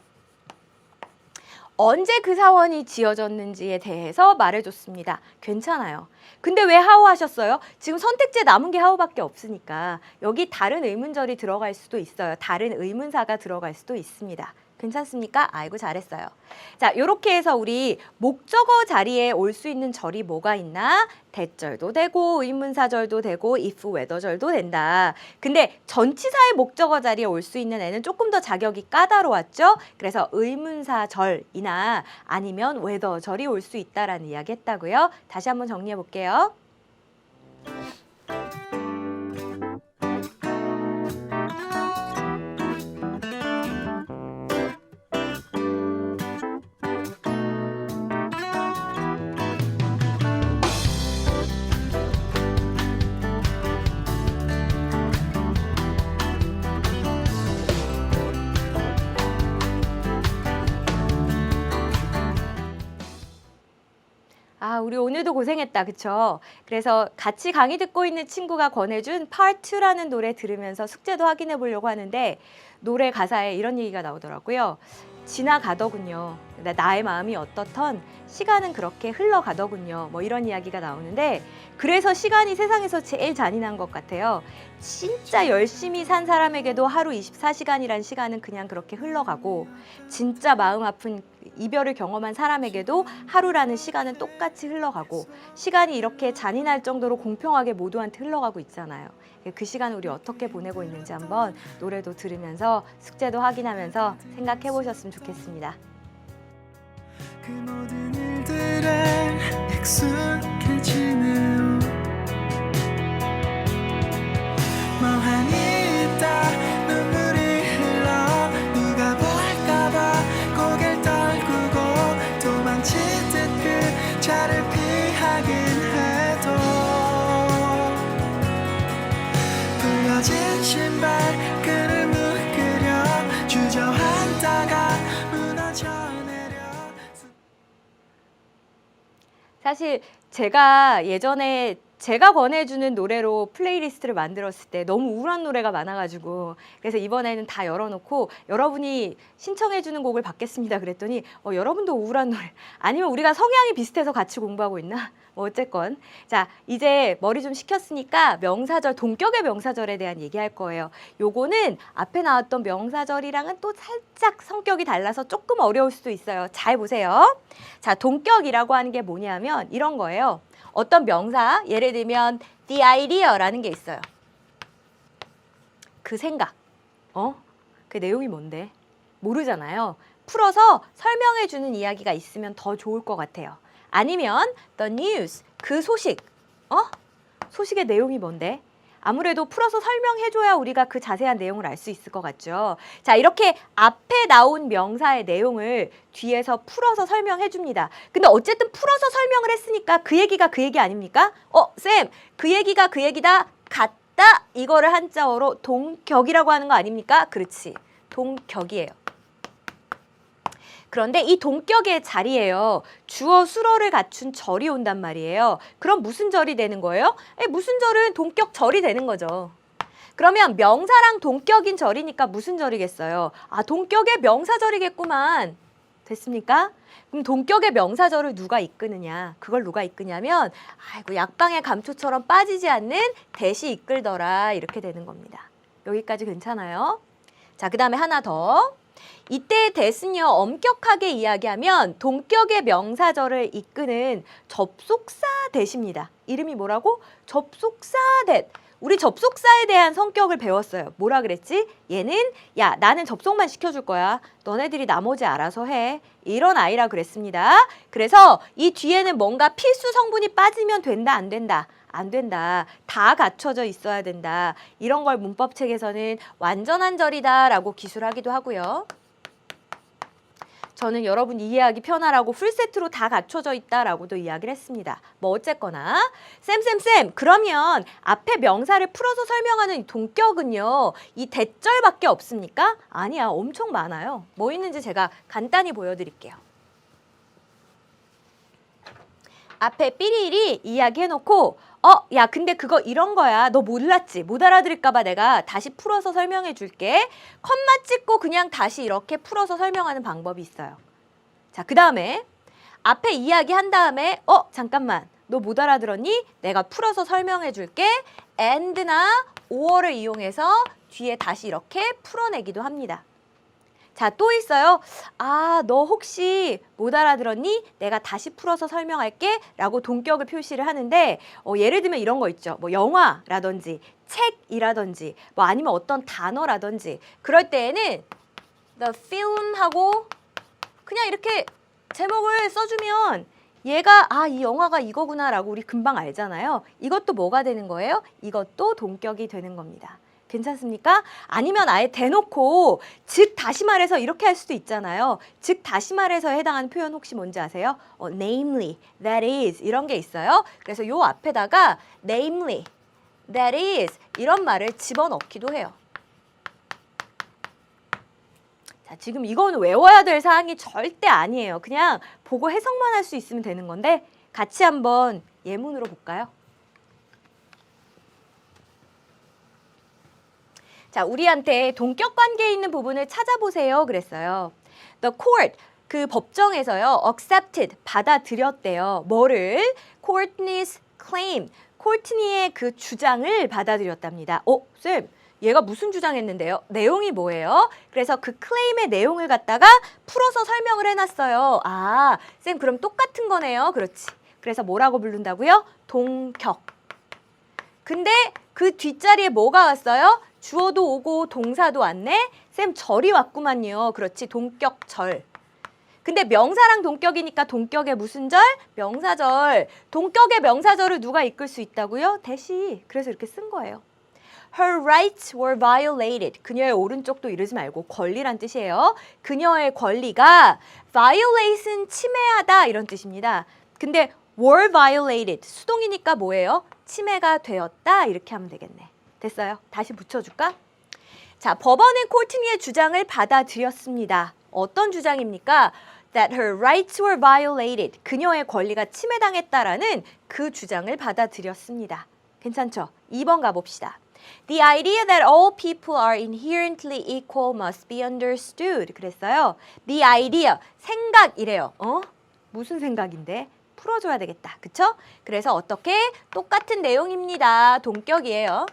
언제 그 사원이 지어졌는지에 대해서 말해줬습니다. 괜찮아요. 근데 왜 how 하셨어요? 지금 선택지에 남은 게 how밖에 없으니까 여기 다른 의문절이 들어갈 수도 있어요. 다른 의문사가 들어갈 수도 있습니다. 괜찮습니까? 아이고 잘했어요. 자, 이렇게 해서 우리 목적어 자리에 올 수 있는 절이 뭐가 있나? 대절도 되고 의문사절도 되고 if, whether절도 된다. 근데 전치사의 목적어 자리에 올 수 있는 애는 조금 더 자격이 까다로웠죠? 그래서 의문사절이나 아니면 whether절이 올 수 있다라는 이야기 했다고요. 다시 한번 정리해 볼게요. 우리 오늘도 고생했다. 그쵸? 그래서 같이 강의 듣고 있는 친구가 권해준 Part 2라는 노래 들으면서 숙제도 확인해 보려고 하는데 노래 가사에 이런 얘기가 나오더라고요. 지나가더군요. 나의 마음이 어떻던 시간은 그렇게 흘러가더군요. 뭐 이런 이야기가 나오는데 그래서 시간이 세상에서 제일 잔인한 것 같아요. 진짜 열심히 산 사람에게도 하루 24시간이란 시간은 그냥 그렇게 흘러가고 진짜 마음 아픈 이별을 경험한 사람에게도 하루라는 시간은 똑같이 흘러가고 시간이 이렇게 잔인할 정도로 공평하게 모두한테 흘러가고 있잖아요. 그 시간을 우리 어떻게 보내고 있는지 한번 노래도 들으면서 숙제도 확인하면서 생각해 보셨으면 좋겠습니다. 그 모든 일들에 익숙해지네요. 멍하니 있다 눈물이 흘러 누가 볼까봐 고개를 떨구고 도망치듯 그 자를 피하긴 해도 굴려진 신발끈을 묶으려 주저앉다가 무너져 내려. 사실 제가 예전에 제가 권해주는 노래로 플레이리스트를 만들었을 때 너무 우울한 노래가 많아가지고 그래서 이번에는 다 열어놓고 여러분이 신청해주는 곡을 받겠습니다 그랬더니 여러분도 우울한 노래 아니면 우리가 성향이 비슷해서 같이 공부하고 있나? 뭐 어쨌건 자 이제 머리 좀 식혔으니까 명사절 동격의 명사절에 대한 얘기할 거예요. 요거는 앞에 나왔던 명사절이랑은 또 살짝 성격이 달라서 조금 어려울 수도 있어요. 잘 보세요. 자 동격이라고 하는 게 뭐냐면 이런 거예요. 어떤 명사 예를 들면 the idea라는 게 있어요. 그 생각 그 내용이 뭔데? 모르잖아요. 풀어서 설명해 주는 이야기가 있으면 더 좋을 것 같아요. 아니면 the news, 그 소식. 소식의 내용이 뭔데? 아무래도 풀어서 설명해줘야 우리가 그 자세한 내용을 알 수 있을 것 같죠. 자, 이렇게 앞에 나온 명사의 내용을 뒤에서 풀어서 설명해줍니다. 근데 어쨌든 풀어서 설명을 했으니까 그 얘기가 그 얘기 아닙니까? 쌤, 그 얘기가 그 얘기다, 같다, 이거를 한자어로 동격이라고 하는 거 아닙니까? 그렇지, 동격이에요. 그런데 이 동격의 자리에요. 주어 수어를 갖춘 절이 온단 말이에요. 그럼 무슨 절이 되는 거예요? 무슨 절은 동격 절이 되는 거죠. 그러면 명사랑 동격인 절이니까 무슨 절이겠어요? 동격의 명사절이겠구만. 됐습니까? 그럼 동격의 명사절을 누가 이끄느냐? 그걸 누가 이끄냐면 약방의 감초처럼 빠지지 않는 대시 이끌더라 이렇게 되는 겁니다. 여기까지 괜찮아요? 자, 그 다음에 하나 더. 이때의 that은요 엄격하게 이야기하면 동격의 명사절을 이끄는 접속사 that입니다. 이름이 뭐라고? 접속사 that. 우리 접속사에 대한 성격을 배웠어요. 뭐라 그랬지? 얘는 야 나는 접속만 시켜줄 거야. 너네들이 나머지 알아서 해. 이런 아이라 그랬습니다. 그래서 이 뒤에는 뭔가 필수 성분이 빠지면 된다 안 된다? 안 된다. 다 갖춰져 있어야 된다. 이런 걸 문법책에서는 완전한 절이다 라고 기술하기도 하고요. 저는 여러분 이해하기 편하라고 풀세트로 다 갖춰져 있다라고도 이야기를 했습니다. 뭐 어쨌거나 쌤 그러면 앞에 명사를 풀어서 설명하는 이 동격은요 이 대절밖에 없습니까? 아니야, 엄청 많아요. 뭐 있는지 제가 간단히 보여드릴게요. 앞에 삐리리 이야기해놓고 야 근데 그거 이런 거야. 너 몰랐지? 못 알아들을까 봐 내가 다시 풀어서 설명해 줄게. 컴마 찍고 그냥 다시 이렇게 풀어서 설명하는 방법이 있어요. 자, 그 다음에 앞에 이야기한 다음에 잠깐만 너 못 알아들었니? 내가 풀어서 설명해 줄게. and나 or를 이용해서 뒤에 다시 이렇게 풀어내기도 합니다. 자, 또 있어요. 너 혹시 못 알아들었니? 내가 다시 풀어서 설명할게 라고 동격을 표시를 하는데 예를 들면 이런 거 있죠. 뭐 영화라든지 책이라든지 뭐 아니면 어떤 단어라든지 그럴 때에는 the film 하고 그냥 이렇게 제목을 써주면 얘가 이 영화가 이거구나 라고 우리 금방 알잖아요. 이것도 뭐가 되는 거예요? 이것도 동격이 되는 겁니다. 괜찮습니까? 아니면 아예 대놓고 즉 다시 말해서 이렇게 할 수도 있잖아요. 즉 다시 말해서에 해당하는 표현 혹시 뭔지 아세요? namely, that is 이런 게 있어요. 그래서 요 앞에다가 namely, that is 이런 말을 집어넣기도 해요. 자, 지금 이거는 외워야 될 사항이 절대 아니에요. 그냥 보고 해석만 할 수 있으면 되는 건데 같이 한번 예문으로 볼까요? 자, 우리한테 동격 관계에 있는 부분을 찾아보세요 그랬어요. The court, 그 법정에서요. accepted, 받아들였대요. 뭐를? Courtney's claim, 코트니의 그 주장을 받아들였답니다. 쌤, 얘가 무슨 주장했는데요? 내용이 뭐예요? 그래서 그 클레임의 내용을 갖다가 풀어서 설명을 해놨어요. 쌤 그럼 똑같은 거네요. 그렇지. 그래서 뭐라고 부른다고요? 동격. 근데 그 뒷자리에 뭐가 왔어요? 주어도 오고 동사도 왔네? 쌤 절이 왔구만요. 그렇지, 동격절. 근데 명사랑 동격이니까 동격의 무슨 절? 명사절. 동격의 명사절을 누가 이끌 수 있다고요? 대시. 그래서 이렇게 쓴 거예요. Her rights were violated. 그녀의 오른쪽도 이러지 말고 권리란 뜻이에요. 그녀의 권리가 violate은 침해하다 이런 뜻입니다. 근데 were violated. 수동이니까 뭐예요? 침해가 되었다 이렇게 하면 되겠네. 됐어요? 다시 붙여줄까? 자, 법원은 코트니의 주장을 받아들였습니다. 어떤 주장입니까? that her rights were violated. 그녀의 권리가 침해당했다라는 그 주장을 받아들였습니다. 괜찮죠? 2번 가봅시다. The idea that all people are inherently equal must be understood. 그랬어요. The idea, 생각이래요. 무슨 생각인데? 풀어줘야 되겠다. 그쵸? 그래서 어떻게? 똑같은 내용입니다. 동격이에요.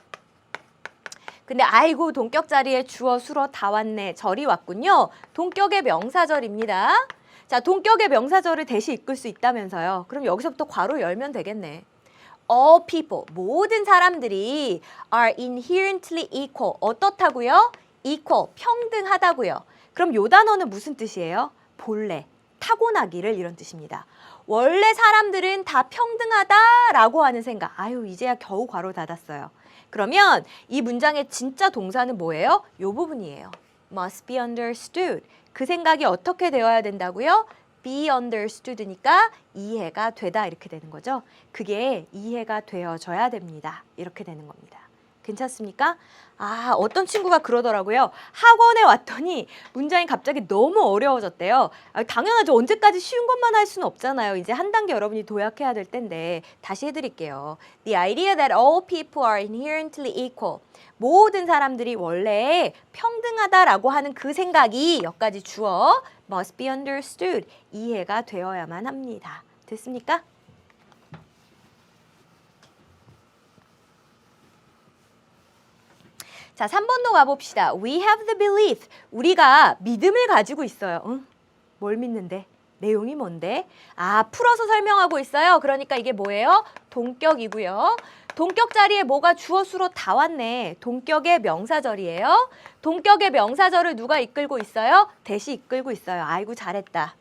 근데 아이고 동격 자리에 주어, 수어 다 왔네. 절이 왔군요. 동격의 명사절입니다. 자, 동격의 명사절을 대신 이끌 수 있다면서요. 그럼 여기서부터 괄호 열면 되겠네. All people, 모든 사람들이 are inherently equal. 어떻다고요? equal, 평등하다고요. 그럼 요 단어는 무슨 뜻이에요? 본래, 타고나기를 이런 뜻입니다. 원래 사람들은 다 평등하다라고 하는 생각. 아유, 이제야 겨우 괄호 닫았어요. 그러면 이 문장의 진짜 동사는 뭐예요? 요 부분이에요. must be understood. 그 생각이 어떻게 되어야 된다고요? be understood니까 이해가 되다 이렇게 되는 거죠. 그게 이해가 되어져야 됩니다. 이렇게 되는 겁니다. 괜찮습니까? 아, 어떤 친구가 그러더라고요. 학원에 왔더니 문장이 갑자기 너무 어려워졌대요. 아, 당연하죠. 언제까지 쉬운 것만 할 수는 없잖아요. 이제 한 단계 여러분이 도약해야 될 텐데 다시 해드릴게요. The idea that all people are inherently equal. 모든 사람들이 원래 평등하다라고 하는 그 생각이 여기까지 주어 must be understood. 이해가 되어야만 합니다. 됐습니까? 자, 3번도 가봅시다. We have the belief. 우리가 믿음을 가지고 있어요. 응? 뭘 믿는데? 내용이 뭔데? 아, 풀어서 설명하고 있어요. 그러니까 이게 뭐예요? 동격이고요. 동격 자리에 뭐가 주어, 수로 다 왔네. 동격의 명사절이에요. 동격의 명사절을 누가 이끌고 있어요? 대시 이끌고 있어요. 아이고, 잘했다.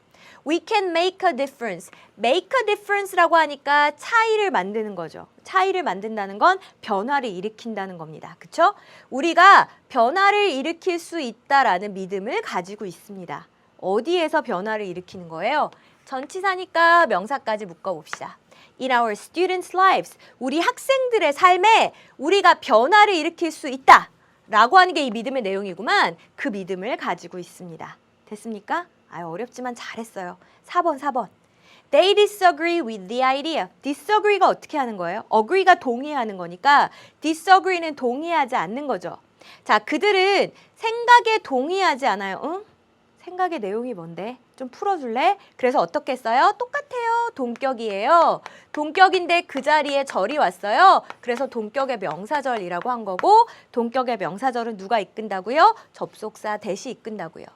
We can make a difference. make a difference라고 하니까 차이를 만드는 거죠. 차이를 만든다는 건 변화를 일으킨다는 겁니다. 그쵸? 우리가 변화를 일으킬 수 있다라는 믿음을 가지고 있습니다. 어디에서 변화를 일으키는 거예요? 전치사니까 명사까지 묶어봅시다. In our students' lives. 우리 학생들의 삶에 우리가 변화를 일으킬 수 있다. 라고 하는 게 이 믿음의 내용이구만. 그 믿음을 가지고 있습니다. 됐습니까? 아유, 어렵지만 잘했어요. 4번. They disagree with the idea. disagree가 어떻게 하는 거예요? agree가 동의하는 거니까 disagree는 동의하지 않는 거죠. 자, 그들은 생각에 동의하지 않아요. 응? 생각의 내용이 뭔데? 좀 풀어줄래? 그래서 어떻게 써요? 똑같아요. 동격이에요. 동격인데 그 자리에 절이 왔어요. 그래서 동격의 명사절이라고 한 거고 동격의 명사절은 누가 이끈다고요? 접속사 대시 이끈다고요.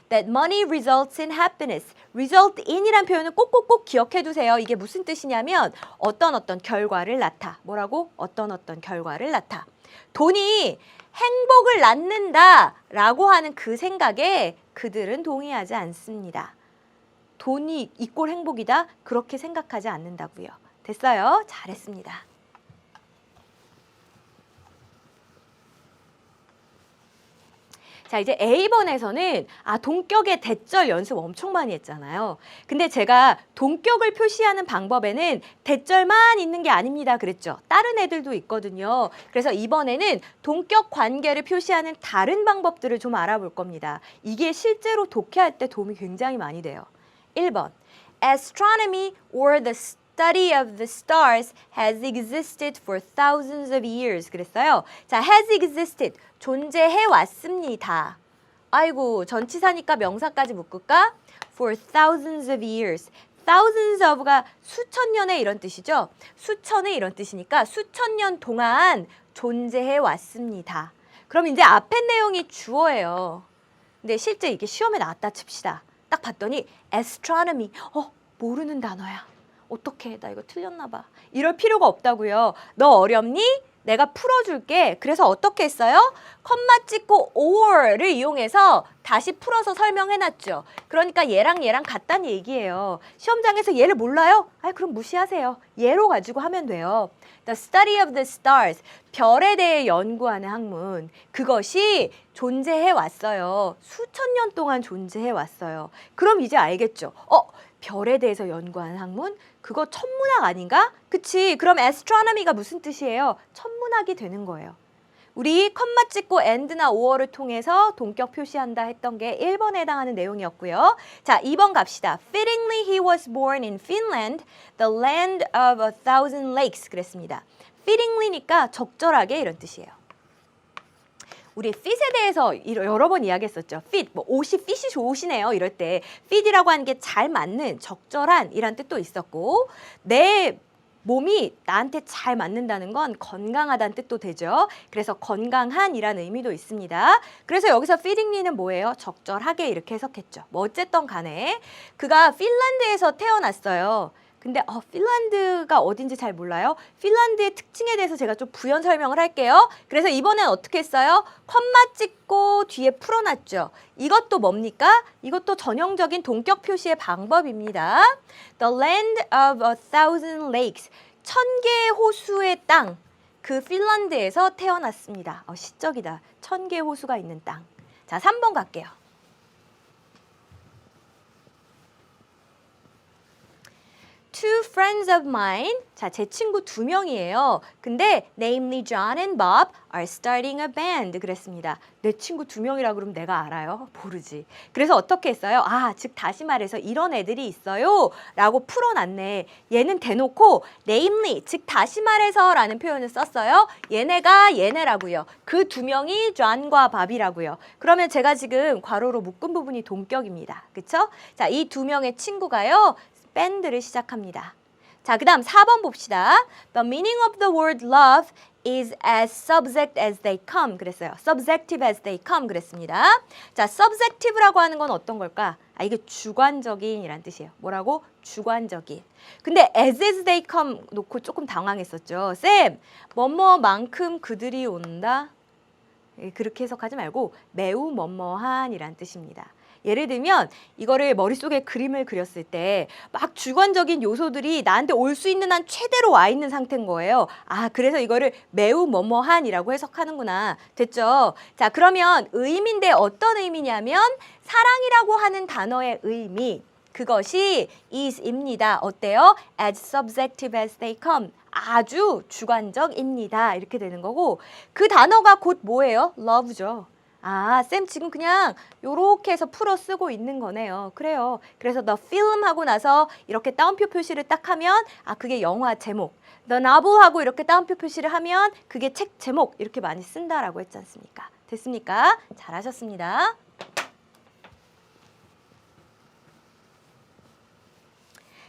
That money results in happiness. result in이란 표현은 꼭꼭꼭 기억해 두세요. 이게 무슨 뜻이냐면 어떤 결과를 낳다. 뭐라고? 어떤 결과를 낳다. 돈이 행복을 낳는다라고 하는 그 생각에 그들은 동의하지 않습니다. 돈이 이꼴 행복이다? 그렇게 생각하지 않는다고요. 됐어요? 잘했습니다. 자, 이제 A번에서는 동격의 대절 연습 엄청 많이 했잖아요. 근데 제가 동격을 표시하는 방법에는 대절만 있는 게 아닙니다. 그랬죠? 다른 애들도 있거든요. 그래서 이번에는 동격 관계를 표시하는 다른 방법들을 좀 알아볼 겁니다. 이게 실제로 독해할 때 도움이 굉장히 많이 돼요. 1번. Astronomy or the study of the stars has existed for thousands of years. 그랬어요. 자, has existed. 존재해 왔습니다. 아이고, 전치사니까 명사까지 묶을까? For thousands of years. thousands of가 수천 년의 이런 뜻이죠. 수천의 이런 뜻이니까 수천 년 동안 존재해 왔습니다. 그럼 이제 앞에 내용이 주어예요. 근데 실제 이게 시험에 나왔다 칩시다. 딱 봤더니 astronomy. 모르는 단어야. 어떡해, 나 이거 틀렸나 봐. 이럴 필요가 없다고요. 너 어렵니? 내가 풀어줄게. 그래서 어떻게 했어요? 컴마 찍고 or를 이용해서 다시 풀어서 설명해놨죠. 그러니까 얘랑 같다는 얘기예요. 시험장에서 얘를 몰라요? 그럼 무시하세요. 얘로 가지고 하면 돼요. The study of the stars, 별에 대해 연구하는 학문. 그것이 존재해 왔어요. 수천 년 동안 존재해 왔어요. 그럼 이제 알겠죠? 별에 대해서 연구하는 학문? 그거 천문학 아닌가? 그치? 그럼 astronomy가 무슨 뜻이에요? 천문학이 되는 거예요. 우리 컴마 찍고 and나 or를 통해서 동격 표시한다 했던 게 1번에 해당하는 내용이었고요. 자, 2번 갑시다. Fittingly he was born in Finland, the land of 1,000 lakes. 그랬습니다. fittingly니까 적절하게 이런 뜻이에요. 우리 fit에 대해서 여러 번 이야기했었죠. fit, 뭐 옷이 fit이 좋으시네요. 이럴 때 fit이라고 하는 게 잘 맞는, 적절한 이란 뜻도 있었고 내 몸이 나한테 잘 맞는다는 건 건강하다는 뜻도 되죠. 그래서 건강한이라는 의미도 있습니다. 그래서 여기서 fittingly는 뭐예요? 적절하게 이렇게 해석했죠. 뭐 어쨌든 간에 그가 핀란드에서 태어났어요. 근데 핀란드가 어딘지 잘 몰라요. 핀란드의 특징에 대해서 제가 좀 부연 설명을 할게요. 그래서 이번엔 어떻게 했어요? 컴마 찍고 뒤에 풀어놨죠. 이것도 뭡니까? 이것도 전형적인 동격 표시의 방법입니다. The land of 1,000 lakes. 1,000개의 호수의 땅. 그 핀란드에서 태어났습니다. 시적이다. 1,000개의 호수가 있는 땅. 자, 3번 갈게요. Two friends of mine. 자, 제 친구 2명이에요. 근데 namely John and Bob are starting a band. 그랬습니다. 내 친구 2명이라 그러면 내가 알아요? 모르지. 그래서 어떻게 했어요? 즉 다시 말해서 이런 애들이 있어요. 라고 풀어놨네. 얘는 대놓고 namely, 즉 다시 말해서 라는 표현을 썼어요. 얘네가 얘네라고요. 그 2명이 John과 Bob이라고요. 그러면 제가 지금 괄호로 묶은 부분이 동격입니다. 그쵸? 자, 이 2명의 친구가요. 밴드를 시작합니다. 자, 그 다음 4번 봅시다. The meaning of the word love is as subject as they come. 그랬어요. subjective as they come. 그랬습니다. 자, subjective라고 하는 건 어떤 걸까? 이게 주관적인이란 뜻이에요. 뭐라고? 주관적인. 근데 as they come 놓고 조금 당황했었죠. 쌤, 뭐뭐만큼 그들이 온다? 그렇게 해석하지 말고 매우 뭐뭐한이란 뜻입니다. 예를 들면 이거를 머릿속에 그림을 그렸을 때 막 주관적인 요소들이 나한테 올 수 있는 한 최대로 와 있는 상태인 거예요. 그래서 이거를 매우 뭐뭐한이라고 해석하는구나. 됐죠? 자, 그러면 의미인데 어떤 의미냐면 사랑이라고 하는 단어의 의미, 그것이 is입니다. 어때요? As subjective as they come. 아주 주관적입니다. 이렇게 되는 거고 그 단어가 곧 뭐예요? love죠. 쌤 지금 그냥 요렇게 해서 풀어 쓰고 있는 거네요. 그래요. 그래서 the film 하고 나서 이렇게 따옴표 표시를 딱 하면 그게 영화 제목. the novel 하고 이렇게 따옴표 표시를 하면 그게 책 제목. 이렇게 많이 쓴다라고 했지 않습니까? 됐습니까? 잘하셨습니다.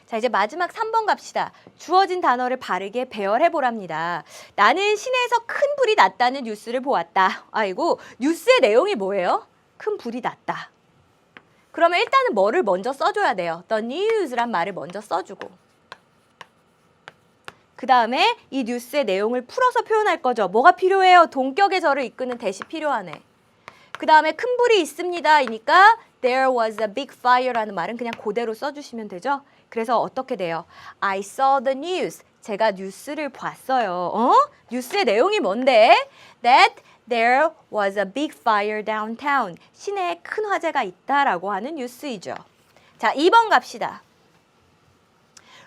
자, 이제 마지막 3번 갑시다. 주어진 단어를 바르게 배열해 보랍니다. 나는 시내에서 큰 불이 났다는 뉴스를 보았다. 아이고, 뉴스의 내용이 뭐예요? 큰 불이 났다. 그러면 일단은 뭐를 먼저 써줘야 돼요? The news란 말을 먼저 써주고. 그 다음에 이 뉴스의 내용을 풀어서 표현할 거죠. 뭐가 필요해요? 동격의 저를 이끄는 대시 필요하네. 그 다음에 큰 불이 있습니다. 이니까 there was a big fire라는 말은 그냥 그대로 써주시면 되죠. 그래서 어떻게 돼요? I saw the news. 제가 뉴스를 봤어요. 뉴스의 내용이 뭔데? That there was a big fire downtown. 시내에 큰 화재가 있다라고 하는 뉴스이죠. 자, 2번 갑시다.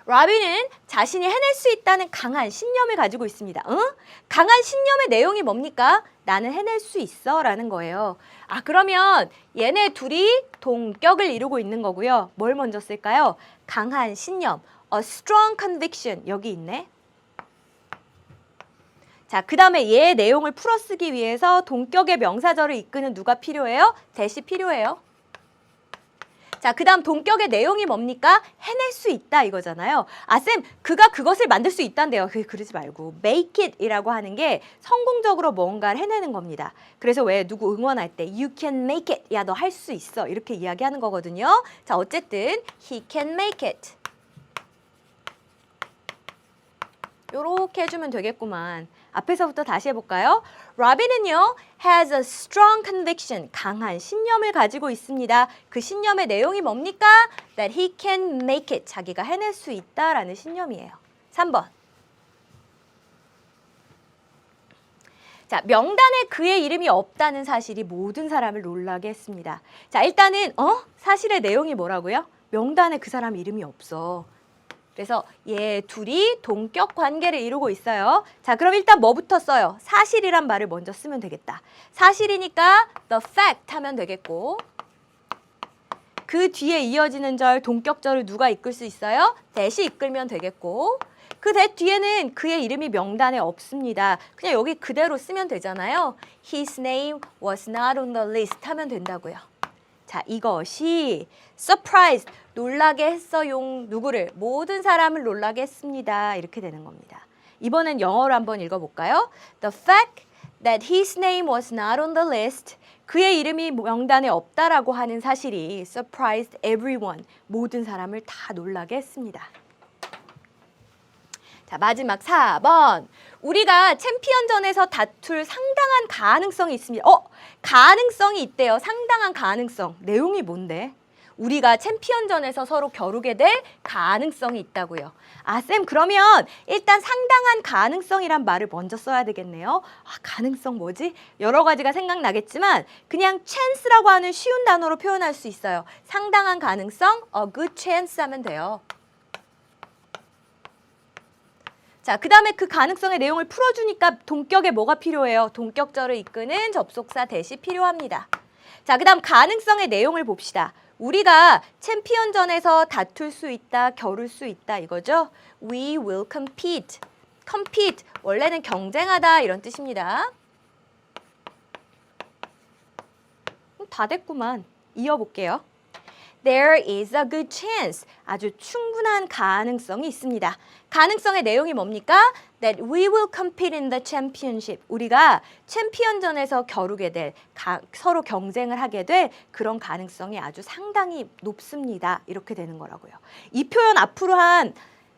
라비는 자신이 해낼 수 있다는 강한 신념을 가지고 있습니다. 강한 신념의 내용이 뭡니까? 나는 해낼 수 있어 라는 거예요. 그러면 얘네 둘이 동격을 이루고 있는 거고요. 뭘 먼저 쓸까요? 강한 신념, a strong conviction. 여기 있네. 자, 그 다음에 얘의 내용을 풀어쓰기 위해서 동격의 명사절을 이끄는 누가 필요해요? 대시 필요해요. 자, 그 다음 동격의 내용이 뭡니까? 해낼 수 있다 이거잖아요. 쌤, 그가 그것을 만들 수 있단데요. 그러지 말고 make it 이라고 하는 게 성공적으로 뭔가를 해내는 겁니다. 그래서 왜 누구 응원할 때 you can make it, 야, 너 할 수 있어 이렇게 이야기하는 거거든요. 자, 어쨌든 he can make it. 요렇게 해주면 되겠구만. 앞에서부터 다시 해볼까요? 라빈은요, has a strong conviction, 강한 신념을 가지고 있습니다. 그 신념의 내용이 뭡니까? That he can make it, 자기가 해낼 수 있다라는 신념이에요. 3번. 자, 명단에 그의 이름이 없다는 사실이 모든 사람을 놀라게 했습니다. 자, 일단은 사실의 내용이 뭐라고요? 명단에 그 사람 이름이 없어. 그래서 얘 둘이 동격 관계를 이루고 있어요. 자, 그럼 일단 뭐부터 써요? 사실이란 말을 먼저 쓰면 되겠다. 사실이니까 the fact 하면 되겠고 그 뒤에 이어지는 절, 동격절을 누가 이끌 수 있어요? that이 이끌면 되겠고 그 that 뒤에는 그의 이름이 명단에 없습니다. 그냥 여기 그대로 쓰면 되잖아요. His name was not on the list 하면 된다고요. 자, 이것이 surprise, 놀라게 했어용. 누구를? 모든 사람을 놀라게 했습니다. 이렇게 되는 겁니다. 이번엔 영어로 한번 읽어볼까요? The fact that his name was not on the list, 그의 이름이 명단에 없다라고 하는 사실이 surprised everyone, 모든 사람을 다 놀라게 했습니다. 자, 마지막 4번. 우리가 챔피언전에서 다툴 상당한 가능성이 있습니다. 가능성이 있대요. 상당한 가능성. 내용이 뭔데? 우리가 챔피언전에서 서로 겨루게 될 가능성이 있다고요. 아, 쌤, 그러면 일단 상당한 가능성이란 말을 먼저 써야 되겠네요. 아, 가능성 뭐지? 여러 가지가 생각나겠지만 그냥 chance라고 하는 쉬운 단어로 표현할 수 있어요. 상당한 가능성, a good chance 하면 돼요. 자, 그 다음에 그 가능성의 내용을 풀어주니까 동격에 뭐가 필요해요? 동격절을 이끄는 접속사 that이 필요합니다. 자, 그 다음 가능성의 내용을 봅시다. 우리가 챔피언전에서 다툴 수 있다, 겨룰 수 있다 이거죠? We will compete. compete, 원래는 경쟁하다 이런 뜻입니다. 다 됐구만. 이어볼게요. There is a good chance. 아주 충분한 가능성이 있습니다. 가능성의 내용이 뭡니까? That we will compete in the championship. 우리가 챔피언전에서 겨루게 될, 서로 경쟁을 하게 될 그런 가능성이 아주 상당히 높습니다. 이렇게 되는 거라고요. 이 표현 앞으로 한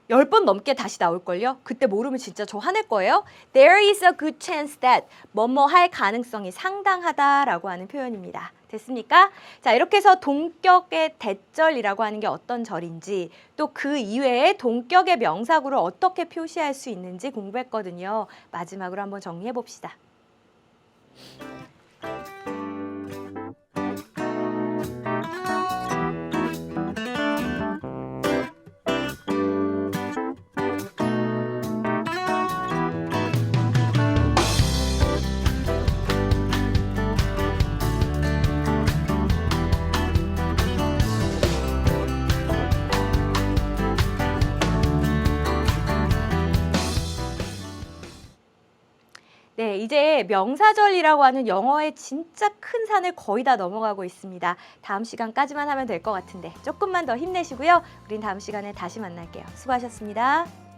10번 넘게 다시 나올걸요? 그때 모르면 진짜 저 화낼 거예요. There is a good chance that 뭐뭐 할 가능성이 상당하다라고 하는 표현입니다. 됐습니까? 자, 이렇게 해서 동격의 대절이라고 하는 게 어떤 절인지 또 그 이외에 동격의 명사구를 어떻게 표시할 수 있는지 공부했거든요. 마지막으로 한번 정리해 봅시다. 네, 이제 명사절이라고 하는 영어의 진짜 큰 산을 거의 다 넘어가고 있습니다. 다음 시간까지만 하면 될 것 같은데 조금만 더 힘내시고요. 우린 다음 시간에 다시 만날게요. 수고하셨습니다.